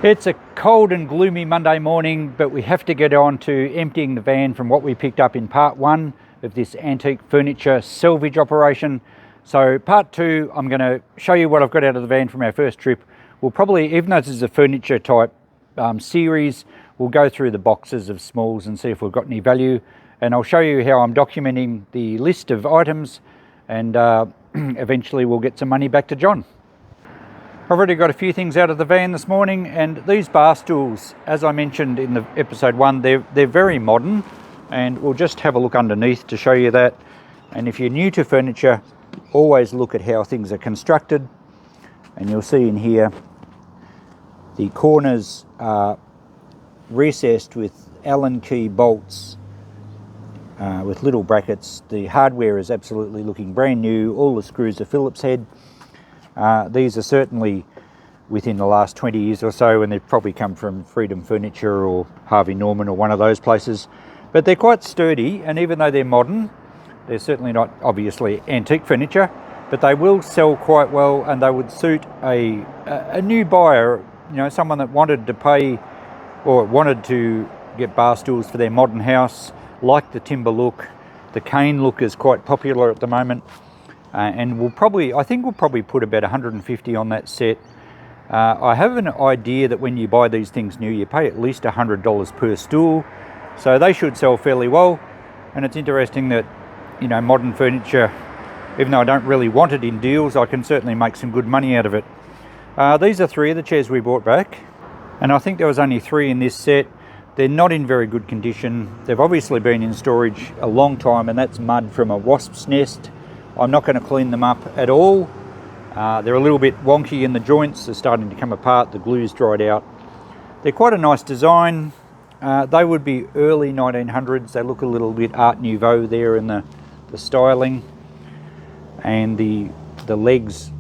It's a cold and gloomy Monday morning, but we have to get on to emptying the van from what we picked up in part one of this antique furniture salvage operation. So part two, I'm going to show you what I've got out of the van from our first trip. We'll probably, even though this is a furniture type series, we'll go through the boxes of smalls and see if we've got any value. And I'll show you how I'm documenting the list of items, and eventually we'll get some money back to John. I've already got a few things out of the van this morning, and these bar stools, as I mentioned in the episode one, they're very modern, and we'll just have a look underneath to show you that. And if you're new to furniture, always look at how things are constructed, and you'll see in here the corners are recessed with Allen key bolts with little brackets. The hardware is absolutely looking brand new. All the screws are Phillips head. These are certainly within the last 20 years or so, and they've probably come from Freedom Furniture or Harvey Norman or one of those places. But they're quite sturdy, and even though they're modern, they're certainly not obviously antique furniture, but they will sell quite well, and they would suit a new buyer, you know, someone that wanted to pay or wanted to get bar stools for their modern house, like the timber look. The cane look is quite popular at the moment. And I think we'll probably put about 150 on that set. I have an idea that when you buy these things new, you pay at least $100 per stool, so they should sell fairly well. And it's interesting that, you know, modern furniture, even though I don't really want it in deals, I can certainly make some good money out of it. These are three of the chairs we bought back, and I think there was only three in this set. They're not in very good condition. They've obviously been in storage a long time, and that's mud from a wasp's nest. I'm not going to clean them up at all. They're a little bit wonky in the joints. They're starting to come apart. The glue's dried out. They're quite a nice design. They would be early 1900s. They look a little bit Art Nouveau there in the styling. And the legs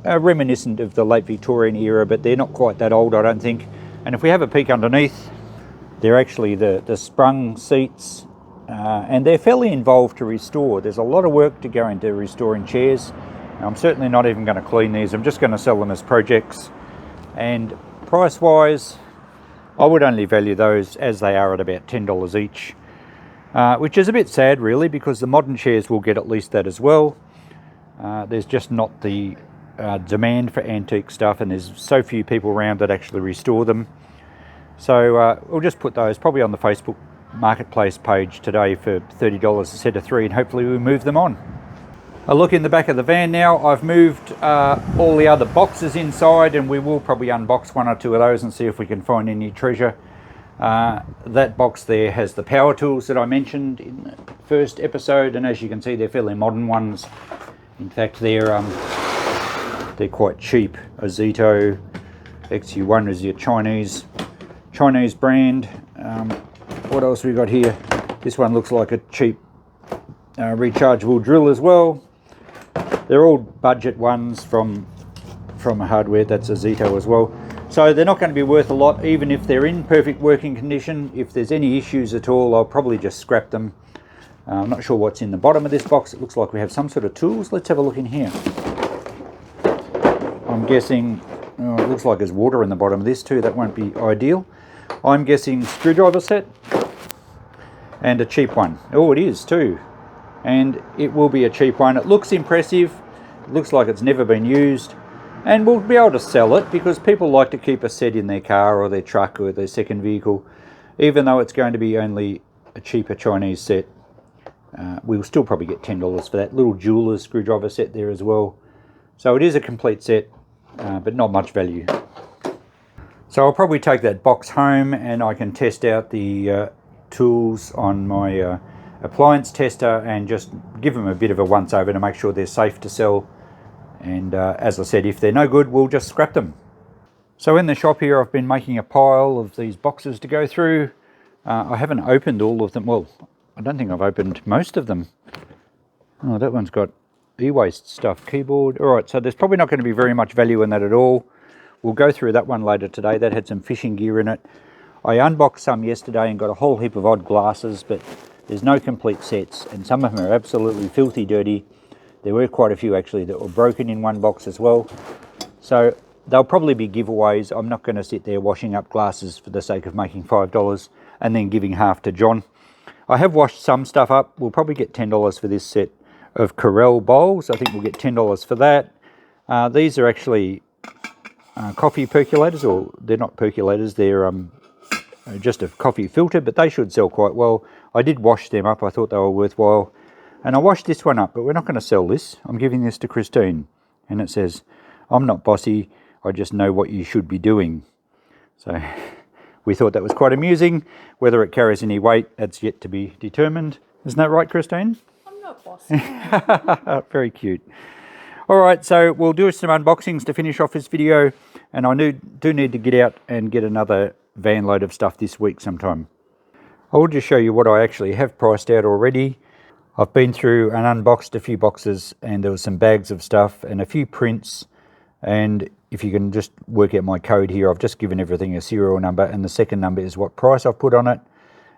are reminiscent of the late Victorian era, but they're not quite that old, I don't think. And if we have a peek underneath, they're actually the sprung seats. And they're fairly involved to restore. There's a lot of work to go into restoring chairs. I'm certainly not even going to clean these. I'm just going to sell them as projects. And price wise, I would only value those as they are at about $10 each, which is a bit sad really, because the modern chairs will get at least that as well. There's just not the demand for antique stuff, and there's so few people around that actually restore them. So we'll just put those probably on the Facebook marketplace page today for $30 a set of three, and hopefully we move them on. A look in the back of the van now. I've moved all the other boxes inside, and we will probably unbox one or two of those and see if we can find any treasure. That box there has the power tools that I mentioned in the first episode, and as you can see, they're fairly modern ones. In fact, they're quite cheap. Azito XU1 is your Chinese brand. What else we got here? This one looks like a cheap rechargeable drill as well. They're all budget ones from a hardware. That's Azito as well. So they're not going to be worth a lot, even if they're in perfect working condition. If there's any issues at all, I'll probably just scrap them. I'm not sure what's in the bottom of this box. It looks like we have some sort of tools. Let's have a look in here. I'm guessing, it looks like there's water in the bottom of this too. That won't be ideal. I'm guessing screwdriver set and a cheap one. Oh, it is too. And it will be a cheap one. It looks impressive. It looks like it's never been used. And we'll be able to sell it because people like to keep a set in their car or their truck or their second vehicle. Even though it's going to be only a cheaper Chinese set, we'll still probably get $10 for that. Little jeweler's screwdriver set there as well. So it is a complete set, but not much value. So I'll probably take that box home, and I can test out the tools on my appliance tester and just give them a bit of a once over to make sure they're safe to sell. And as I said, if they're no good, we'll just scrap them. So in the shop here, I've been making a pile of these boxes to go through. I haven't opened all of them. Well, I don't think I've opened most of them. Oh, that one's got e-waste stuff, keyboard. All right, so there's probably not going to be very much value in that at all. We'll go through that one later today. That had some fishing gear in it. I unboxed some yesterday and got a whole heap of odd glasses, but there's no complete sets, and some of them are absolutely filthy dirty. There were quite a few actually that were broken in one box as well. So they'll probably be giveaways. I'm not going to sit there washing up glasses for the sake of making $5 and then giving half to John. I have washed some stuff up. We'll probably get $10 for this set of Corelle bowls. I think we'll get $10 for that. These are actually coffee percolators, or they're not percolators, they're just a coffee filter, but they should sell quite well. I did wash them up. I thought they were worthwhile. And I washed this one up, but we're not going to sell this. I'm giving this to Christine. And it says, "I'm not bossy, I just know what you should be doing." So we thought that was quite amusing. Whether it carries any weight, that's yet to be determined. Isn't that right, Christine? I'm not bossy. Very cute. All right, so we'll do some unboxings to finish off this video. And I do need to get out and get another van load of stuff this week sometime. I will just show you what I actually have priced out already. I've been through and unboxed a few boxes, and there was some bags of stuff and a few prints. And if you can just work out my code here, I've just given everything a serial number, and the second number is what price I've put on it.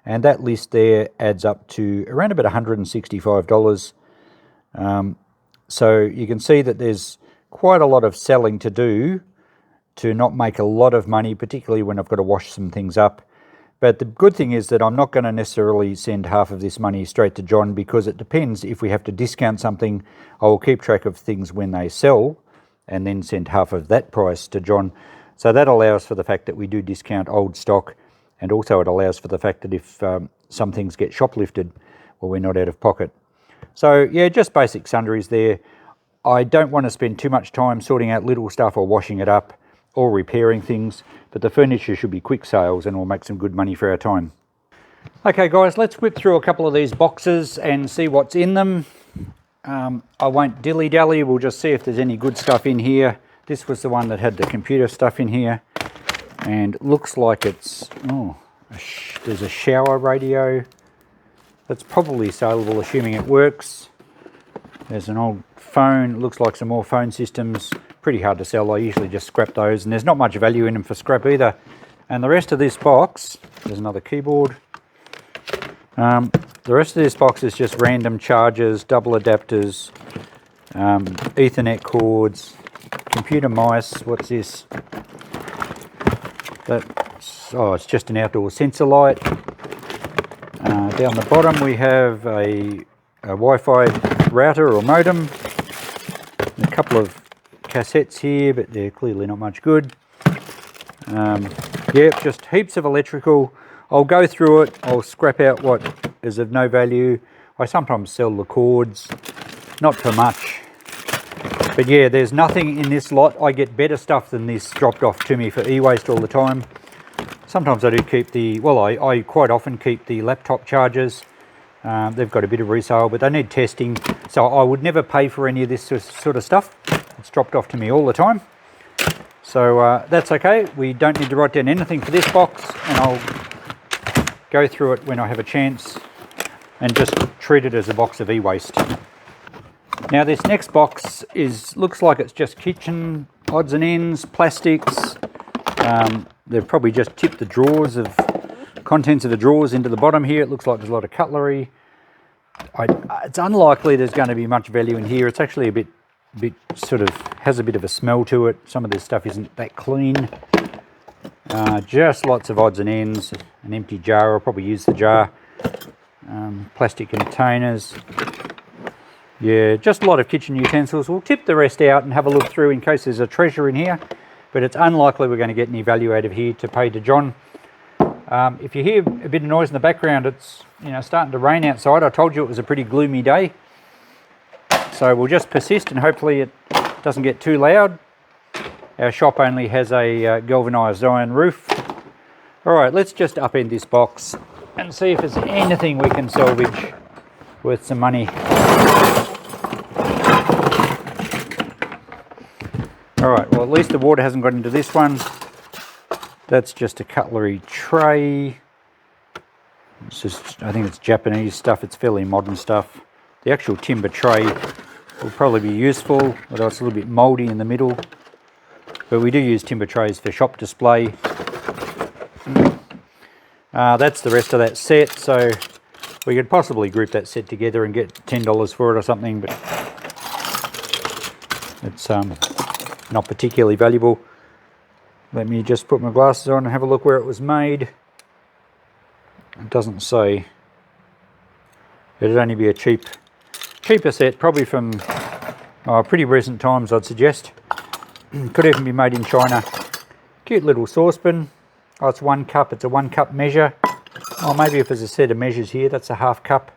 And that list there adds up to around about $165. So you can see that there's quite a lot of selling to do to not make a lot of money, particularly when I've got to wash some things up. But the good thing is that I'm not going to necessarily send half of this money straight to John, because it depends. If we have to discount something, I will keep track of things when they sell and then send half of that price to John. So that allows for the fact that we do discount old stock, and also it allows for the fact that if some things get shoplifted, well, we're not out of pocket. So yeah, just basic sundries there. I don't want to spend too much time sorting out little stuff or washing it up or repairing things, but the furniture should be quick sales and we'll make some good money for our time. Okay guys, let's whip through a couple of these boxes and see what's in them. I won't dilly-dally, we'll just see if there's any good stuff in here. This was the one that had the computer stuff in here, and looks like it's, there's a shower radio. That's probably saleable, assuming it works. There's an old phone, looks like some more phone systems. Pretty hard to sell. I usually just scrap those, and there's not much value in them for scrap either. And the rest of this box, there's another keyboard. The rest of this box is just random chargers, double adapters, Ethernet cords, computer mice. What's this? It's just an outdoor sensor light. Down the bottom we have a Wi-Fi router or modem. A couple of cassettes here, but they're clearly not much good. Yeah, just heaps of electrical. I'll go through it. I'll scrap out what is of no value. I sometimes sell the cords, not for much. But yeah, there's nothing in this lot. I get better stuff than this dropped off to me for e-waste all the time. Sometimes I do keep I quite often keep the laptop chargers. They've got a bit of resale, but they need testing. So I would never pay for any of this sort of stuff. It's dropped off to me all the time. So that's okay. We don't need to write down anything for this box, and I'll go through it when I have a chance and just treat it as a box of e-waste. Now this next box looks like it's just kitchen odds and ends, plastics. They've probably just tipped the drawers of contents of the drawers into the bottom here. It looks like there's a lot of cutlery. It's unlikely there's going to be much value in here. It's actually a bit sort of has a bit of a smell to it. Some of this stuff isn't that clean. Just lots of odds and ends. An empty jar. I'll probably use the jar. Plastic containers. Yeah, just a lot of kitchen utensils. We'll tip the rest out and have a look through in case there's a treasure in here. But it's unlikely we're going to get any value out of here to pay to John. If you hear a bit of noise in the background, it's starting to rain outside. I told you it was a pretty gloomy day. So we'll just persist and hopefully it doesn't get too loud. Our shop only has a galvanised iron roof. Alright, let's just upend this box and see if there's anything we can salvage worth some money. Alright, well at least the water hasn't got into this one. That's just a cutlery tray. It's just, I think it's Japanese stuff, it's fairly modern stuff. The actual timber tray will probably be useful, although it's a little bit mouldy in the middle. But we do use timber trays for shop display. That's the rest of that set, so we could possibly group that set together and get $10 for it or something, but it's not particularly valuable. Let me just put my glasses on and have a look where it was made. It doesn't say. It'd only be a cheaper set, probably from pretty recent times, I'd suggest. Could even be made in China. Cute little saucepan. Oh, it's 1 cup. It's a 1 cup measure. Oh, maybe if there's a set of measures here, that's a half cup.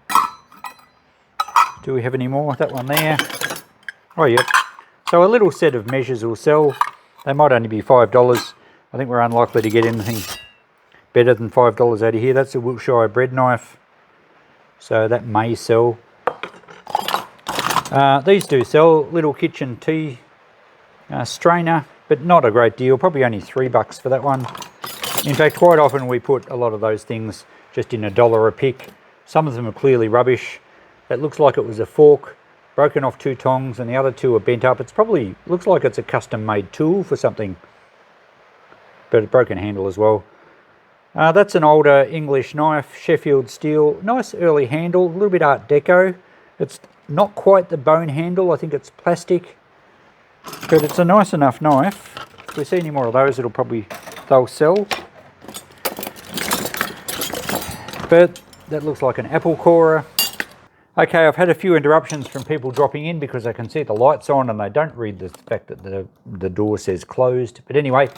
Do we have any more? That one there. Oh, yep. So a little set of measures will sell. They might only be $5. I think we're unlikely to get anything better than $5 out of here. That's a Wiltshire bread knife. So that may sell. These do sell. Little kitchen tea strainer, but not a great deal. Probably only $3 for that one. In fact, quite often we put a lot of those things just in $1 a pick. Some of them are clearly rubbish. That looks like it was a fork, broken off 2 tongs, and the other 2 are bent up. It's probably, looks like it's a custom made tool for something, but a broken handle as well. That's an older English knife, Sheffield steel. Nice early handle, a little bit Art Deco. It's not quite the bone handle, I think it's plastic, but it's a nice enough knife. If we see any more of those, they'll sell. But that looks like an apple corer. Okay, I've had a few interruptions from people dropping in because I can see the lights on and they don't read the fact that the door says closed. But anyway,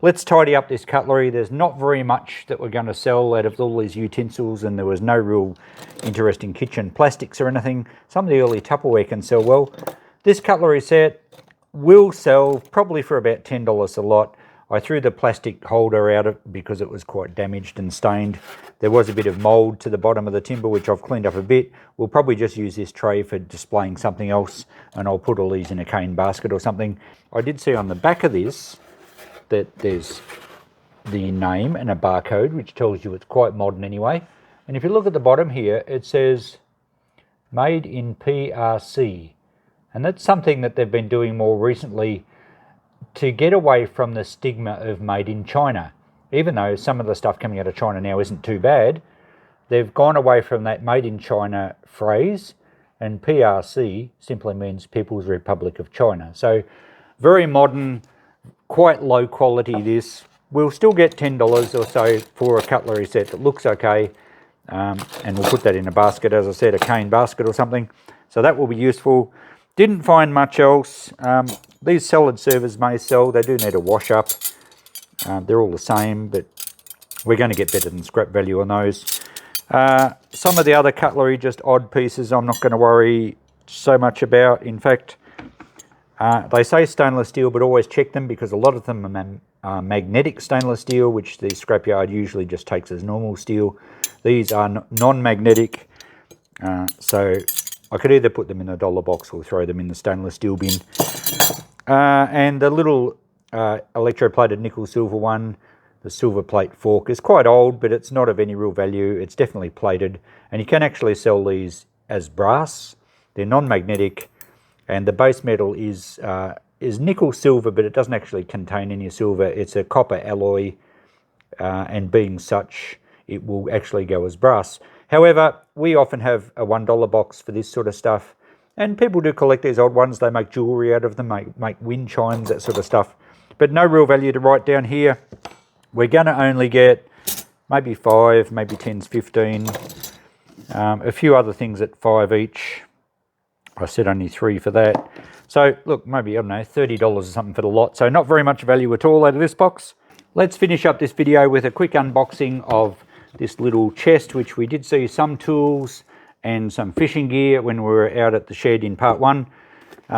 let's tidy up this cutlery. There's not very much that we're going to sell out of all these utensils, and there was no real interesting kitchen plastics or anything. Some of the early Tupperware can sell well. This cutlery set will sell probably for about $10 a lot. I threw the plastic holder out because it was quite damaged and stained. There was a bit of mould to the bottom of the timber, which I've cleaned up a bit. We'll probably just use this tray for displaying something else, and I'll put all these in a cane basket or something. I did see on the back of this that there's the name and a barcode, which tells you it's quite modern anyway. And if you look at the bottom here, it says made in PRC. And that's something that they've been doing more recently to get away from the stigma of made in China. Even though some of the stuff coming out of China now isn't too bad, they've gone away from that made in China phrase, and PRC simply means People's Republic of China. So very modern, quite low quality this. We'll still get $10 or so for a cutlery set that looks okay, and we'll put that in a basket, as I said, a cane basket or something. So that will be useful. Didn't find much else. These salad servers may sell. They do need a wash up. They're all the same, but we're going to get better than scrap value on those. Some of the other cutlery, just odd pieces, I'm not going to worry so much about. In fact, they say stainless steel, but always check them because a lot of them are magnetic stainless steel, which the scrapyard usually just takes as normal steel. These are non-magnetic, so I could either put them in a $1 box or throw them in the stainless steel bin. And the little electroplated nickel silver one, the silver plate fork, is quite old, but it's not of any real value. It's definitely plated, and you can actually sell these as brass. They're non-magnetic, and the base metal is nickel silver, but it doesn't actually contain any silver. It's a copper alloy, and being such, it will actually go as brass. However, we often have a $1 box for this sort of stuff, and people do collect these old ones. They make jewellery out of them, make wind chimes, that sort of stuff. But no real value to write down here. We're going to only get maybe 5, maybe 10s, 15. A few other things at 5 each. I said only 3 for that. So look, maybe, I don't know, $30 or something for the lot. So not very much value at all out of this box. Let's finish up this video with a quick unboxing of this little chest, which we did see some tools and some fishing gear when we were out at the shed in part 1.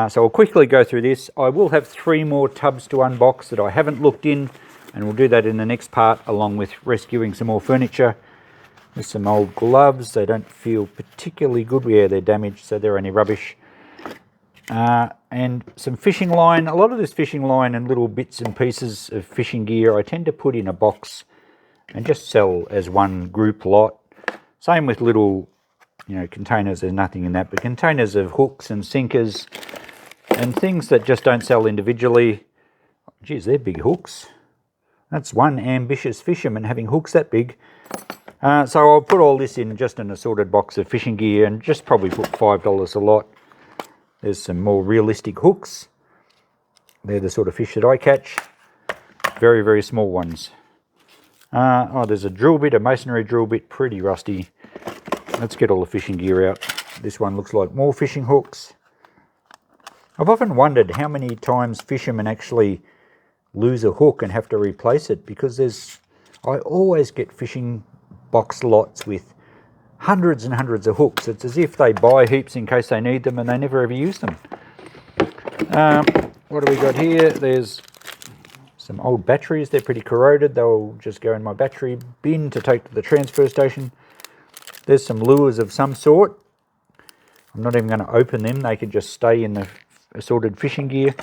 So I'll quickly go through this. I will have 3 more tubs to unbox that I haven't looked in, and we'll do that in the next part, along with rescuing some more furniture. There's some old gloves. They don't feel particularly good. Yeah, they're damaged, so they're only rubbish. And some fishing line. A lot of this fishing line and little bits and pieces of fishing gear I tend to put in a box and just sell as one group lot. Same with little, containers. There's nothing in that, but containers of hooks and sinkers and things that just don't sell individually. Geez, they're big hooks. That's one ambitious fisherman having hooks that big. So I'll put all this in just an assorted box of fishing gear and just probably put $5 a lot. There's some more realistic hooks. They're the sort of fish that I catch. very, very small ones. Oh, there's a drill bit, a masonry drill bit, pretty rusty. Let's get all the fishing gear out. This one looks like more fishing hooks. I've often wondered how many times fishermen actually lose a hook and have to replace it, because I always get fishing box lots with hundreds and hundreds of hooks. It's as if they buy heaps in case they need them and they never ever use them. What do we got here? There's some old batteries. They're pretty corroded. They'll just go in my battery bin to take to the transfer station. There's some lures of some sort. I'm not even going to open them. They could just stay in the assorted fishing gear.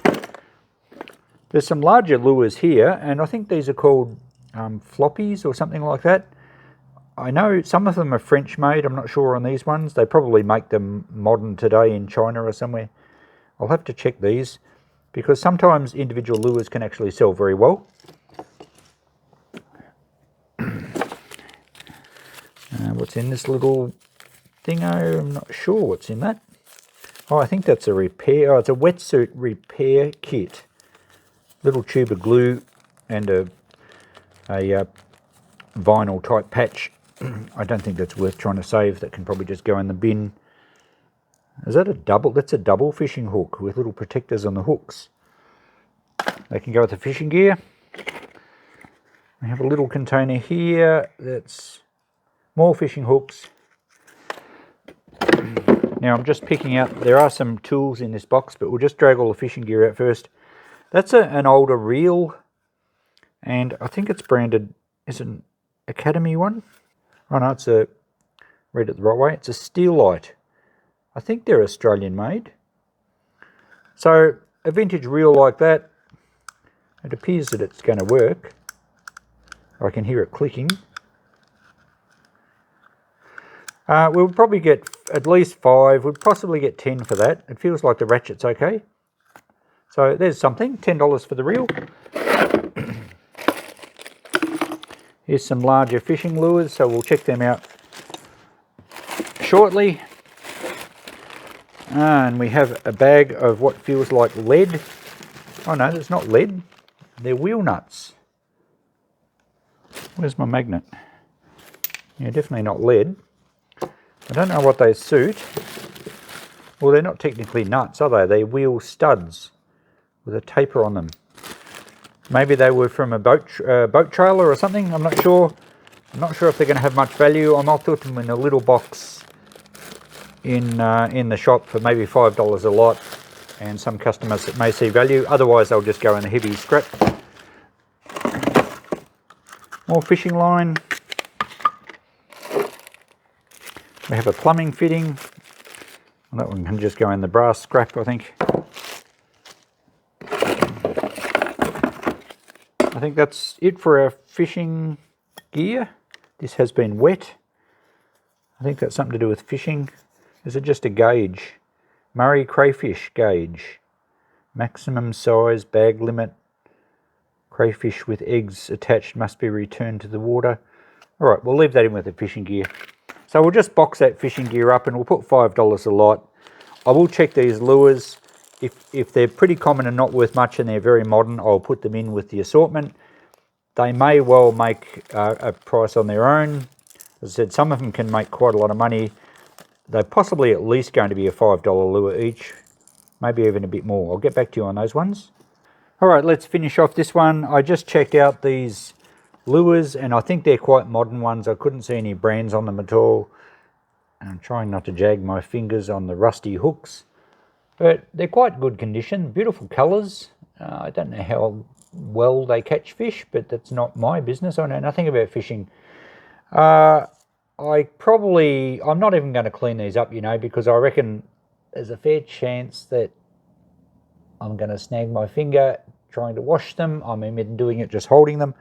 There's some larger lures here, and I think these are called floppies or something like that. I know some of them are French made. I'm not sure on these ones. They probably make them modern today in China or somewhere. I'll have to check these, because sometimes individual lures can actually sell very well. What's in this little thingo? I'm not sure what's in that. Oh, I think that's a repair. Oh, it's a wetsuit repair kit. Little tube of glue and a vinyl type patch. I don't think that's worth trying to save. That can probably just go in the bin. Is that a double? That's a double fishing hook with little protectors on the hooks. They can go with the fishing gear. We have a little container here that's more fishing hooks. Now I'm just picking out, there are some tools in this box, but we'll just drag all the fishing gear out first. That's an older reel, and I think it's branded, is it an Academy one? Oh no, it's a, read it the right way, it's a Steelite. I think they're Australian made. So a vintage reel like that, it appears that it's going to work. I can hear it clicking. We'll probably get at least 5, we'll possibly get 10 for that. It feels like the ratchet's okay. So there's something, $10 for the reel. Here's some larger fishing lures, so we'll check them out shortly. And we have a bag of what feels like lead. Oh no, it's not lead, they're wheel nuts. Where's my magnet? Yeah, definitely not lead. I don't know what they suit. Well, they're not technically nuts, are they? They're wheel studs with a taper on them. Maybe they were from a boat trailer or something. I'm not sure. I'm not sure if they're going to have much value. I might put them in a little box in the shop for maybe $5 a lot, and some customers that may see value. Otherwise, they'll just go in the heavy scrap. More fishing line. We have a plumbing fitting. That one can just go in the brass scrap, I think. I think that's it for our fishing gear. This has been wet. I think that's something to do with fishing. Is it just a gauge? Murray crayfish gauge. Maximum size, bag limit. Crayfish with eggs attached must be returned to the water. Alright, we'll leave that in with the fishing gear. So we'll just box that fishing gear up and we'll put $5 a lot. I will check these lures. If they're pretty common and not worth much and they're very modern, I'll put them in with the assortment. They may well make a price on their own. As I said, some of them can make quite a lot of money. They're possibly at least going to be a $5 lure each, maybe even a bit more. I'll get back to you on those ones. All right, let's finish off this one. I just checked out these lures and I think they're quite modern ones. I couldn't see any brands on them at all. I'm trying not to jag my fingers on the rusty hooks, but they're quite good condition, beautiful colours. I don't know how well they catch fish, but that's not my business. I know nothing about fishing. I'm not even going to clean these up, you know, because I reckon there's a fair chance that I'm going to snag my finger trying to wash them. I'm even doing it just holding them.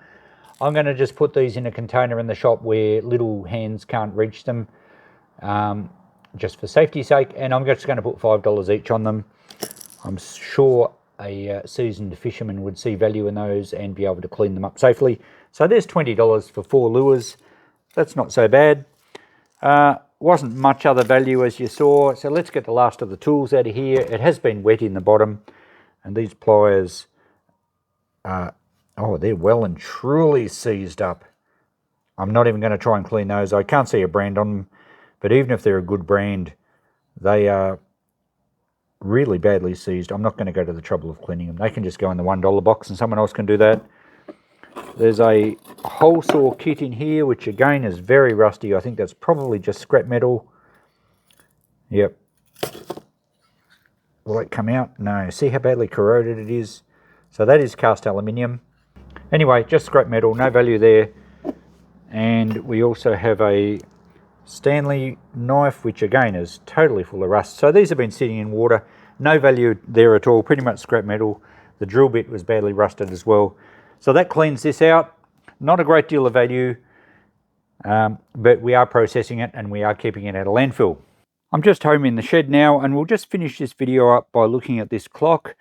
I'm going to just put these in a container in the shop where little hands can't reach them, just for safety's sake, and I'm just going to put $5 each on them. I'm sure a seasoned fisherman would see value in those and be able to clean them up safely. So there's $20 for 4 lures. That's not so bad. Wasn't much other value as you saw, so let's get the last of the tools out of here. It has been wet in the bottom, and these pliers, I Oh, they're well and truly seized up. I'm not even going to try and clean those. I can't see a brand on them, but even if they're a good brand, they are really badly seized. I'm not going to go to the trouble of cleaning them. They can just go in the $1 box and someone else can do that. There's a hole saw kit in here, which again is very rusty. I think that's probably just scrap metal. Yep. Will it come out? No. See how badly corroded it is? So that is cast aluminium. Anyway, just scrap metal, no value there. And we also have a Stanley knife, which again is totally full of rust. So these have been sitting in water, no value there at all, pretty much scrap metal. The drill bit was badly rusted as well. So that cleans this out. Not a great deal of value, but we are processing it and we are keeping it at a landfill. I'm just home in the shed now, and we'll just finish this video up by looking at this clock.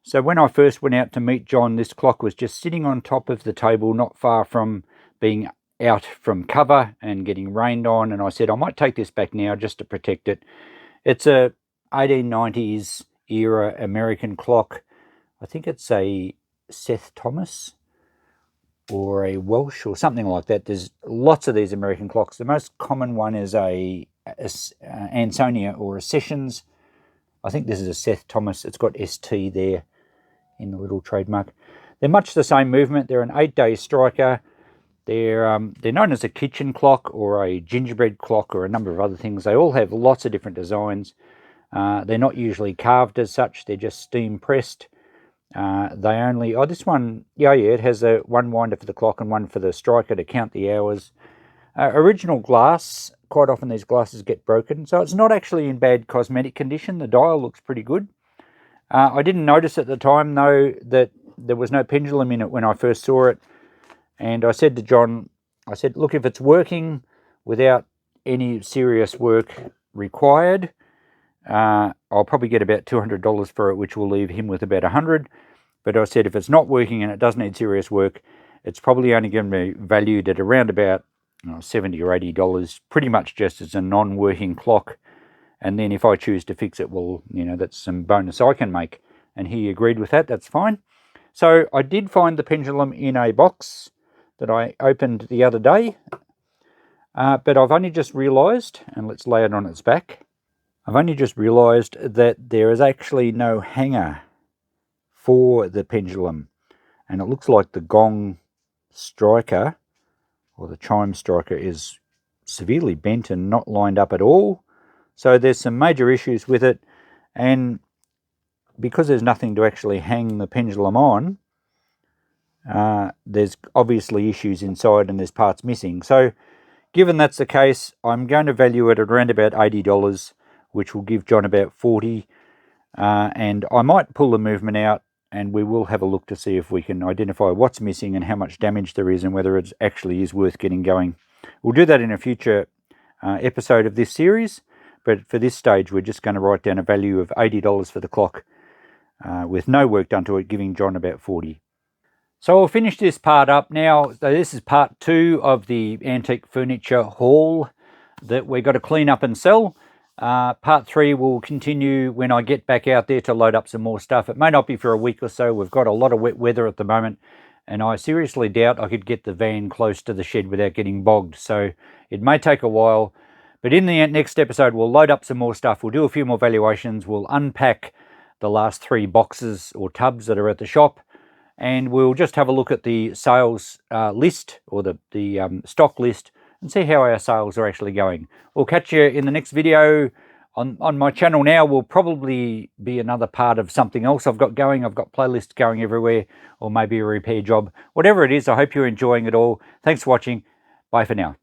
So when I first went out to meet John, this clock was just sitting on top of the table, not far from being out from cover and getting rained on, and I said I might take this back now just to protect it. It's a 1890s era American clock. I think it's a Seth Thomas or a Welsh or something like that. There's lots of these American clocks. The most common one is a Ansonia or a Sessions. I think this is a Seth Thomas. It's got ST there in the little trademark. They're much the same movement. They're an 8-day striker. They're known as a kitchen clock or a gingerbread clock or a number of other things. They all have lots of different designs. They're not usually carved as such. They're just steam pressed. They only, this one, yeah, it has a one winder for the clock and one for the striker to count the hours. Original glass, quite often these glasses get broken, so it's not actually in bad cosmetic condition. The dial looks pretty good. I didn't notice at the time, though, that there was no pendulum in it when I first saw it. And I said to John, I said, look, if it's working without any serious work required, I'll probably get about $200 for it, which will leave him with about $100. But I said, if it's not working and it does need serious work, it's probably only going to be valued at around about $70 or $80, pretty much just as a non-working clock. And then if I choose to fix it, well, that's some bonus I can make. And he agreed with that. That's fine. So I did find the pendulum in a box that I opened the other day. But I've only just realised, and let's lay it on its back. I've only just realised that there is actually no hanger for the pendulum. And it looks like the gong striker, or the chime striker, is severely bent and not lined up at all. So there's some major issues with it, and because there's nothing to actually hang the pendulum on, there's obviously issues inside and there's parts missing. So given that's the case, I'm going to value it at around about $80, which will give John about $40, and I might pull the movement out, and we will have a look to see if we can identify what's missing and how much damage there is and whether it actually is worth getting going. We'll do that in a future episode of this series, but for this stage we're just going to write down a value of $80 for the clock with no work done to it, giving John about $40. So I'll finish this part up now. So this is part 2 of the antique furniture haul that we've got to clean up and sell. Part 3 will continue when I get back out there to load up some more stuff. It may not be for a week or so. We've got a lot of wet weather at the moment, and I seriously doubt I could get the van close to the shed without getting bogged. So it may take a while, but in the next episode we'll load up some more stuff. We'll do a few more valuations. We'll unpack the last 3 boxes or tubs that are at the shop, and we'll just have a look at the sales list, or the stock list, and see how our sales are actually going. We'll catch you in the next video. On my channel now will probably be another part of something else I've got going. I've got playlists going everywhere, or maybe a repair job. Whatever it is, I hope you're enjoying it all. Thanks for watching. Bye for now.